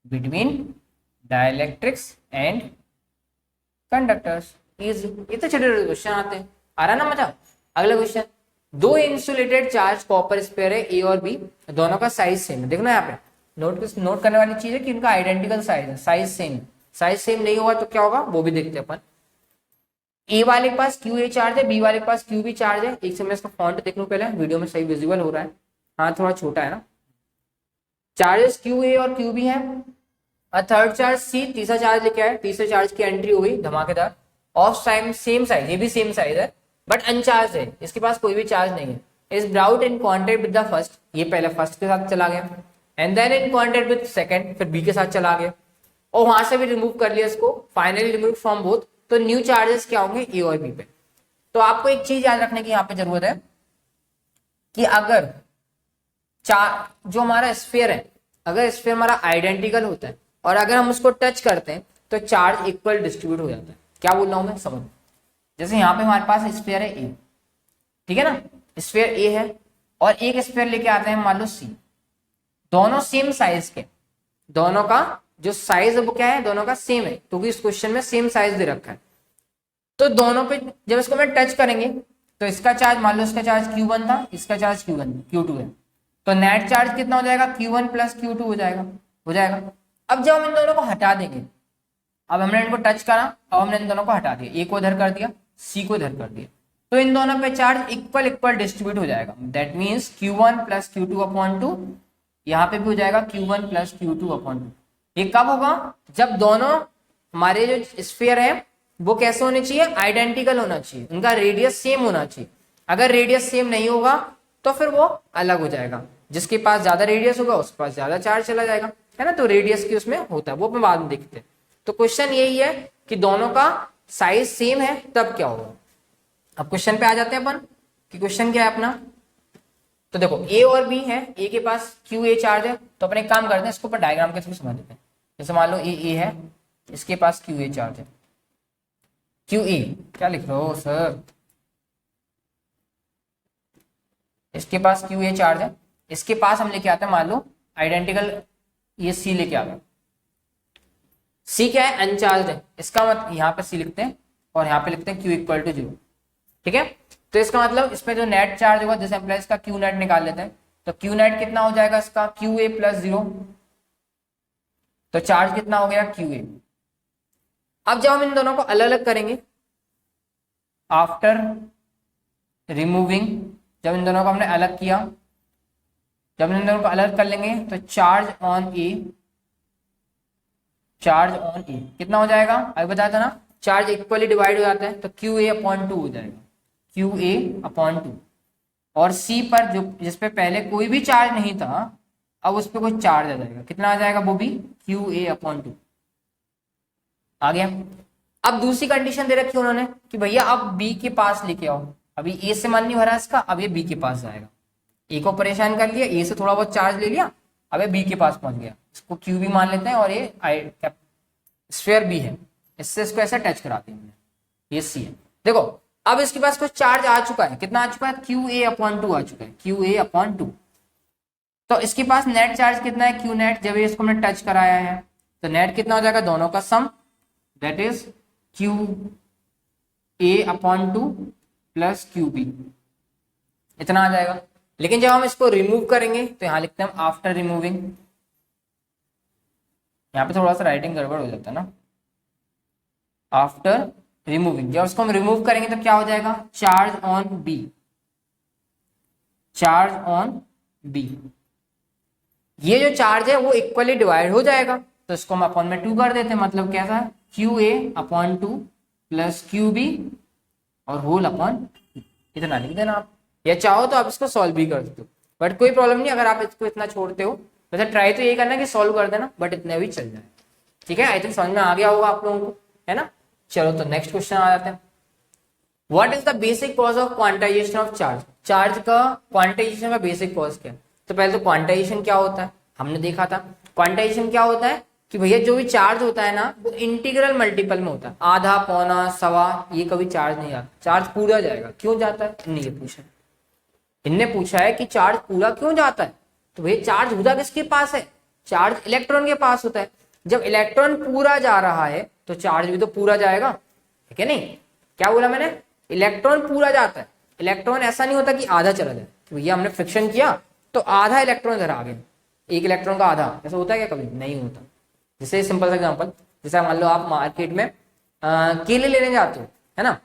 between dielectrics and conductors। easy, इतने छोटे क्वेश्चन आते हैं, आ रहा ना मजा। अगला क्वेश्चन, दो इंसुलेटेड चार्ज कॉपर स्फीयर है ए और बी, दोनों का साइज सेम है। देखना यहाँ पे नोट करने वाली चीज है कि इनका आइडेंटिकल साइज है, साइज सेम। साइज सेम नहीं होगा तो क्या होगा वो भी देखते हैं अपन। ए वाले के पास क्यू ए चार्ज है, बी वाले के पास क्यू बी चार्ज है। एक से मैं इसका फॉन्ट देख लूं पहले, वीडियो में सही विजिबल हो रहा है, हाँ थोड़ा छोटा है ना। चार्जेस क्यू ए और क्यू बी है, और थर्ड चार्ज सी तीसरा चार्ज लेके आए, तीसरे चार्ज की एंट्री हो गई धमाकेदार। ऑफ टाइम सेम साइज, ये भी सेम साइज है बट अनचार्ज है, इसके पास कोई भी चार्ज नहीं है। Is brought in contact with the first, ये पहले फर्स्ट के साथ चला गया, and then in contact with second, फिर बी के साथ चला गया, और वहां से भी रिमूव कर लिया इसको, फाइनली रिमूव फ्रॉम बोथ। तो न्यू चार्जेस क्या होंगे, ए और बी पे। तो आपको एक चीज याद रखने की यहाँ पे जरूरत है कि अगर जो हमारा स्फीयर है, अगर स्फीयर हमारा आइडेंटिकल होता है और अगर हम उसको टच करते हैं तो चार्ज इक्वल डिस्ट्रीब्यूट हो जाता है। क्या बोल रहा हूं मैं, समझ। जैसे यहाँ पे हमारे पास स्फीयर है ए, ठीक है ना, स्फीयर ए है, और एक स्फीयर लेके आते हैं मान लो सी, दोनों सेम साइज के, दोनों का जो साइज है वो क्या है, दोनों का सेम है, क्योंकि इस क्वेश्चन में सेम साइज दे रखा है। तो दोनों पे जब इसको मैं टच करेंगे तो इसका चार्ज, मान लो इसका चार्ज Q1 था, इसका चार्ज Q2 है, तो नेट चार्ज कितना हो जाएगा, Q1 प्लस Q2 हो जाएगा। अब जब हम इन दोनों को हटा देंगे, अब हमने इनको टच करा, अब हमने इन दोनों को हटा दिया, ए को इधर कर दिया, सी को इधर कर दिया, तो इन दोनों पे चार्ज इक्वल डिस्ट्रीब्यूट हो जाएगा। That means Q1 plus Q2 upon 2, यहाँ पे भी हो जाएगा Q1 प्लस Q2 अपॉन 2। ये कब होगा, जब दोनों हमारे जो स्फीयर है वो कैसे होने चाहिए, आइडेंटिकल होना चाहिए, उनका रेडियस सेम होना चाहिए। अगर रेडियस सेम नहीं होगा तो फिर वो अलग हो जाएगा, जिसके पास ज्यादा रेडियस होगा उसके पास ज्यादा चार्ज चला जाएगा, है ना। तो रेडियस की उसमें होता है, वो अपन बाद में देखते हैं। तो क्वेश्चन यही है कि दोनों का साइज सेम है तब क्या होगा। अब क्वेश्चन पे आ जाते हैं अपन कि क्वेश्चन क्या है अपना। तो देखो ए और बी है, ए के पास क्यू ए चार्ज है, तो अपन एक काम करते हैं, इसको ऊपर डायग्राम के थ्रू समझ लेते हैं। जैसे मान लो ए है, इसके पास क्यू ए चार्ज है, क्यू ए क्या लिख रहे हो सर, इसके पास क्यू ए चार्ज है, इसके पास हम लेके आते हैं मान लो आइडेंटिकल, ये सी लेके आ गए, सी क्या है, अनचार्ज है, इसका मतलब यहाँ पे सी लिखते हैं और यहाँ पे लिखते हैं क्यू इक्वल टू 0, ठीक है। तो इसका मतलब इसमें जो नेट चार्ज होगा, जैसे हम इसका क्यू नेट निकाल लेते हैं, तो क्यू नेट कितना हो जाएगा इसका, क्यू ए प्लस 0, तो चार्ज कितना हो गया, क्यू ए। अब जब हम इन दोनों को अलग अलग करेंगे, आफ्टर रिमूविंग, जब इन दोनों को हमने अलग किया, जब इन दोनों को अलग कर लेंगे तो चार्ज ऑन ए कितना हो जाएगा, अभी बताया था ना, चार्ज इक्वली डिवाइड हो जाता है, तो क्यू ए अपॉन 2 हो जाएगा, क्यू ए अपॉन 2। और सी पर जो जिसपे पहले कोई भी चार्ज नहीं था, अब उस पर कोई चार्ज आ जाएगा, कितना आ जाएगा, वो भी क्यू ए अपॉन 2 आ गया। अब दूसरी कंडीशन दे रखी उन्होंने कि भैया अब बी के पास लेके आओ, अभी ए से मन नहीं भरा इसका, अब ये बी के पास जाएगा, ए को परेशान कर लिया, ए से थोड़ा बहुत चार्ज ले लिया, अब बी के पास पहुंच गया, इसको क्यू बी मान लेते हैं और ये स्फीयर बी है, इससे इसको ऐसे टच कराते हैं हमने, ये सी है। देखो अब इसके पास कुछ चार्ज आ चुका है, कितना आ चुका है, क्यू ए अपॉन टू आ चुका है, क्यू ए अपॉन टू। तो इसके पास नेट चार्ज कितना है, क्यू नेट, जब इसको हमने टच कराया है तो नेट कितना हो जाएगा, दोनों का sum, that is Q A upon two plus Q B, इतना आ जाएगा। लेकिन जब हम इसको रिमूव करेंगे तो यहां लिखते हैं हम आफ्टर रिमूविंग, यहाँ पे थोड़ा सा राइटिंग गड़बड़ हो जाता है ना, आफ्टर रिमूविंग, जब उसको हम रिमूव करेंगे तो क्या हो जाएगा, charge on B, charge on B, ये जो चार्ज है वो इक्वली डिवाइड हो जाएगा, तो इसको हम अपॉन में 2 कर देते हैं, मतलब कैसा है, Q A upon 2 plus Q B और होल अपॉन, इतना लिख देना आप, या चाहो तो आप इसको सॉल्व भी कर सकते हो, बट कोई प्रॉब्लम नहीं अगर आप इसको इतना छोड़ते हो। वैसे ट्राई तो यही करना कि सॉल्व कर देना, बट इतने भी चल जाए, ठीक है। आई थिंक समझ में आ गया होगा आप लोगों को, है ना। चलो तो नेक्स्ट क्वेश्चन आ जाते हैं, what is the basic cause of quantization of charge, charge का क्वांटाइजेशन का बेसिक कॉज क्या है। तो पहले तो क्वांटाइजेशन क्या होता है हमने देखा था, क्वांटाइजेशन क्या होता है कि भैया जो भी चार्ज होता है ना वो इंटीग्रल मल्टीपल में होता है, आधा पौना सवा, ये कभी चार्ज नहीं आता, चार्ज पूरा जाएगा, क्यों जाता है, इनने ये पूछा, इनने पूछा है कि चार्ज पूरा क्यों जाता है। तो भैया चार्ज होता किसके पास है, चार्ज इलेक्ट्रॉन के पास होता है, जब इलेक्ट्रॉन पूरा जा रहा है तो चार्ज भी तो पूरा जाएगा, ठीक है नहीं, क्या बोला मैंने, इलेक्ट्रॉन पूरा जाता है, इलेक्ट्रॉन ऐसा नहीं होता कि आधा चला जाए, तो भैया हमने फ्रिक्शन किया तो आधा इलेक्ट्रॉन इधर आ गया, एक इलेक्ट्रॉन का आधा, ऐसा होता है क्या, कभी नहीं होता। जैसे सिंपल सा एग्जांपल, जैसे मान लो आप मार्केट में केले लेने जाते हो, है ना,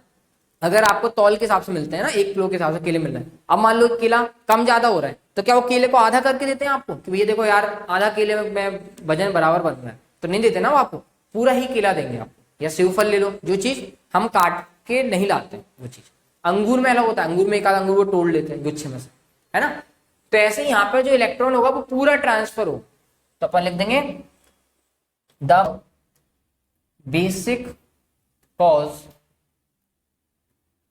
अगर आपको तौल के हिसाब से मिलते हैं ना, 1 किलो के हिसाब से केले मिल रहे हैं, अब मान लो केला कम ज्यादा हो रहा है तो क्या वो केले को आधा करके देते हैं आपको कि भैया देखो यार आधा केले में वजन बराबर बन रहा है, तो नहीं देते ना, वो आपको पूरा ही केला देंगे आपको। या सेव फल ले लो, जो चीज हम काट के नहीं लाते वो चीज, अंगूर में अलग होता है, अंगूर में एक आधा अंगूर वो तोड़ लेते हैं गुच्छे में से, है ना। तो ऐसे ही यहाँ पर जो इलेक्ट्रॉन होगा वो पूरा ट्रांसफर हो, तो अपन लिख देंगे the basic cause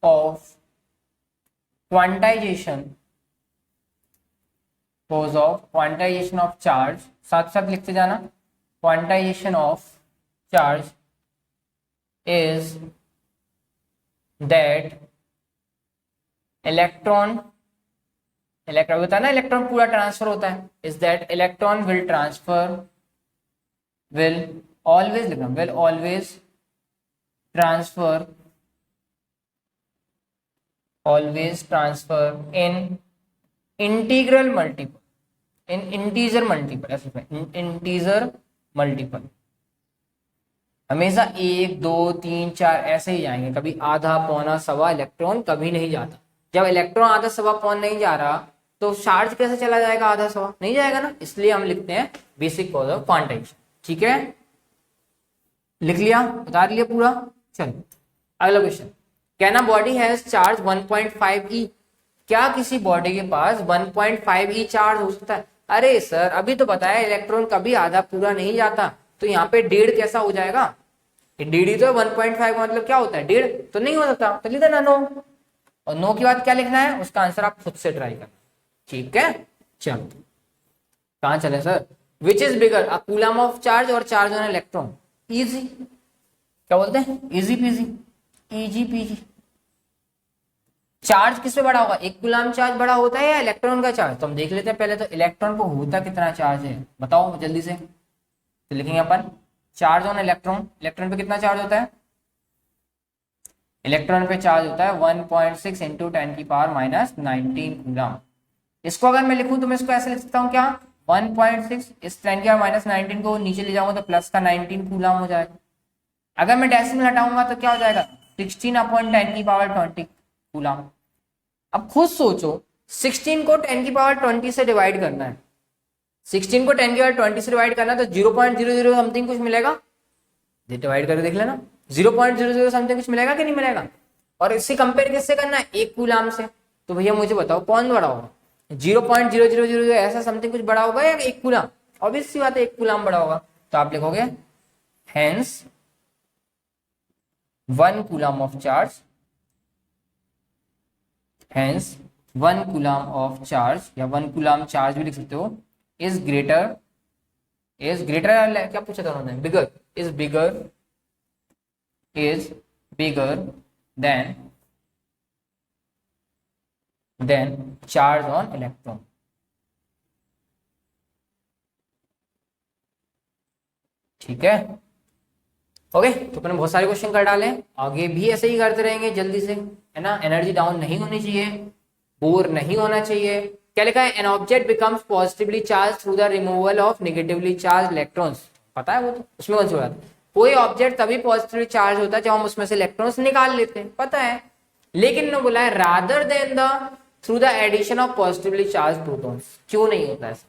of quantization, cause of quantization of charge, साथ साथ लिखते जाना, quantization of charge is that electron होता है ना, इलेक्ट्रॉन पूरा ट्रांसफर होता है, is that electron will transfer, will always लिखना, will always transfer in integral multiple, in integer multiple, ऐसे integer multiple, हमेशा 1 2 3 4 ऐसे ही जाएंगे, कभी आधा पौना सवा इलेक्ट्रॉन कभी नहीं जाता। जब इलेक्ट्रॉन आधा सवा पौन नहीं जा रहा तो चार्ज कैसे चला जाएगा, आधा सवा नहीं जाएगा ना, इसलिए हम लिखते हैं बेसिक कॉज ऑफ क्वांटाइजेशन, ठीक है, लिख लिया, बता लिया पूरा। चलो अगला question, can a body has charge 1.5 ई, क्या किसी बॉडी के पास 1.5 ई चार्ज हो सकता है। अरे सर अभी तो बताया इलेक्ट्रॉन कभी आधा पूरा नहीं जाता, तो यहाँ पे 1.5 कैसा हो जाएगा, 1.5 ही तो 1.5 का मतलब क्या होता है, 1.5 तो नहीं हो सकता, तो लिख देना नो, और नो के बाद क्या लिखना है उसका आंसर आप खुद से ट्राई करना, ठीक है। चलो कहाँ चले sir, which is bigger a coulomb of charge और चार्ज ऑन इलेक्ट्रॉन, इजी, क्या बोलते हैं, easy PG, easy PG. Charge किस पे बड़ा होगा, एक कूलम चार्ज बड़ा होता है या इलेक्ट्रॉन का चार्ज, तो हम देख लेते हैं पहले, तो इलेक्ट्रॉन को होता कितना चार्ज है बताओ जल्दी से, तो लिखेंगे अपन चार्ज ऑन इलेक्ट्रॉन, इलेक्ट्रॉन पे कितना चार्ज होता है, इलेक्ट्रॉन पे चार्ज होता है 1.6 इंटू 10 की पावर माइनस 19 कूलम। इसको अगर मैं लिखूं तो मैं इसको ऐसे लिख सकता हूँ क्या, 1.6 इस 10 की पावर माइनस 19 को नीचे ले जाऊंगा तो प्लस का 19 कूलम हो जाएगा। अगर मैं डेसिमल हटाऊंगा तो क्या हो जाएगा, 16/10 की पावर 20 कूलम। अब खुद सोचो 16 को 10 की पावर 20 से डिवाइड करना है, 16 को 10 की पावर 20 से डिवाइड करना है तो 0.00 समथिंग कुछ मिलेगा, डिवाइड करके देख लेना, 0.00 समथिंग कुछ मिलेगा कि नहीं मिलेगा। और इससे कंपेयर किससे करना है, एक कूलम से, तो भैया मुझे बताओ कौन बड़ा होगा, 0.0000 ऐसा समथिंग कुछ बड़ा होगा या एक कूलम, ऑब्वियस सी बात है एक कूलम बड़ा होगा। तो आप लिखोगे hence 1 coulomb of charge, hence 1 coulomb of charge, या 1 कूलम चार्ज भी लिख सकते हो, इज ग्रेटर, क्या पूछा था उन्होंने, bigger, is bigger than charge on electron. ठीक है, ओके। तो अपने बहुत सारे क्वेश्चन कर डाले, आगे भी ऐसे ही करते रहेंगे जल्दी से, है ना। एनर्जी डाउन नहीं होनी चाहिए, बोर नहीं होना चाहिए। क्या लिखा है, an object becomes positively charge through the removal of negatively charge electrons. पता है वो तो, उसमें कौन सी बात है। कोई ऑब्जेक्ट तभी पॉजिटिवली चार्ज होता है जब हम उसमें से इलेक्ट्रॉन्स निकाल लेते हैं, पता है। लेकिन इन्होंने बोला है rather than the through the addition of positively charge protons. क्यों नहीं होता ऐसा,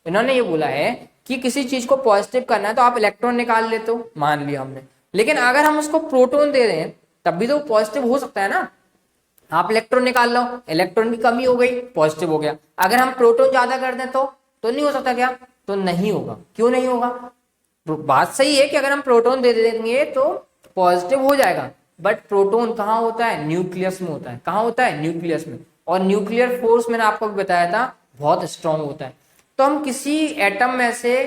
इन्होंने ये बोला है कि किसी चीज को पॉजिटिव करना है तो आप इलेक्ट्रॉन निकाल लेते हो, मान लिया हमने, लेकिन अगर हम उसको प्रोटॉन दे रहे हैं तब भी तो पॉजिटिव हो सकता है ना। आप इलेक्ट्रॉन निकाल लो, इलेक्ट्रॉन की कमी हो गई, पॉजिटिव हो गया। अगर हम प्रोटॉन ज्यादा कर दें तो नहीं हो सकता क्या, तो नहीं होगा। क्यों नहीं होगा, बात सही है कि अगर हम प्रोटॉन दे देंगे तो पॉजिटिव हो जाएगा, बट प्रोटॉन कहाँ होता है, न्यूक्लियस में होता है। कहाँ होता है, न्यूक्लियस में। और न्यूक्लियर फोर्स मैंने आपको भी बताया था बहुत स्ट्रांग होता है। तो हम किसी एटम में से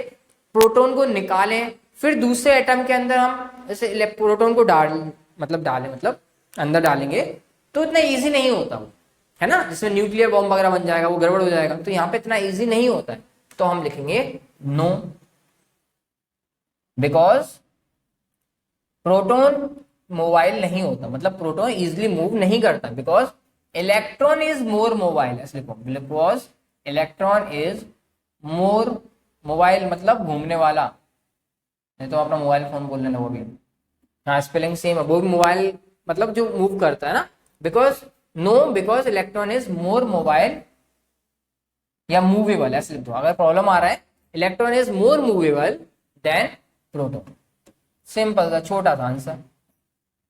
प्रोटॉन को निकालें, फिर दूसरे एटम के अंदर हम जैसे प्रोटॉन को डालें, मतलब अंदर डालेंगे, तो इतना इजी नहीं होता वो, है ना। जिसमें न्यूक्लियर बॉम्ब वगैरह बन जाएगा, वो गड़बड़ हो जाएगा। तो यहाँ पे इतना इजी नहीं होता है, तो हम लिखेंगे नो, बिकॉज प्रोटॉन मोबाइल नहीं होता, मतलब प्रोटॉन इजिली मूव नहीं करता, because electron is more mobile. ऐसे लिखो, because electron is more mobile, मतलब घूमने वाला। नहीं तो अपना मोबाइल फोन बोलने लगोगे। हाँ, स्पेलिंग सेम है, वो भी मोबाइल मतलब जो मूव करता है ना। Because electron is more mobile या मूवेबल, ऐसे लिख दो। अगर प्रॉब्लम आ रहा है, electron is more movable than proton. Simple था, छोटा था आंसर।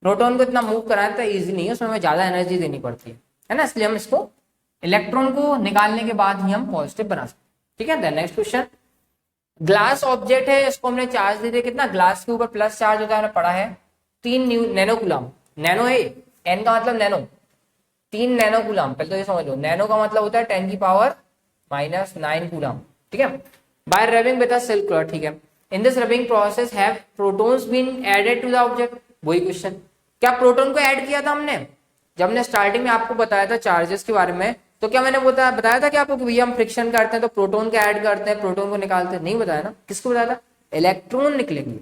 प्रोटॉन को इतना मूव कराना इजी नहीं है, उसमें हमें ज्यादा एनर्जी देनी पड़ती है ना। इसलिए हम इसको इलेक्ट्रॉन को निकालने के बाद ही हम पॉजिटिव बना सकते हैं। ठीक है, नेक्स्ट क्वेश्चन। ग्लास ऑब्जेक्ट है, इसको हमने चार्ज दे दिया, कितना, ग्लास के ऊपर प्लस चार्ज होता है, हमने पढ़ा है 3 नैनो कूलम। नैनो है, एन का मतलब नैनो, 3 नैनो कूलम। पहले तो ये समझ लो, नैनो का मतलब होता है 10⁻⁹ कूलम। ठीक है, by rubbing with a silk rod. ठीक है, in this rubbing process have protons been added to the object. वही क्वेश्चन, क्या प्रोटॉन को ऐड किया था हमने जब हमने स्टार्टिंग में आपको बताया था चार्जेस के बारे में। तो क्या मैंने बताया था कि आपको कि भैया हम फ्रिक्शन करते हैं तो प्रोटॉन को ऐड करते हैं, प्रोटॉन को निकालते हैं, नहीं बताया ना। किसको बताया था, इलेक्ट्रॉन निकलेंगे।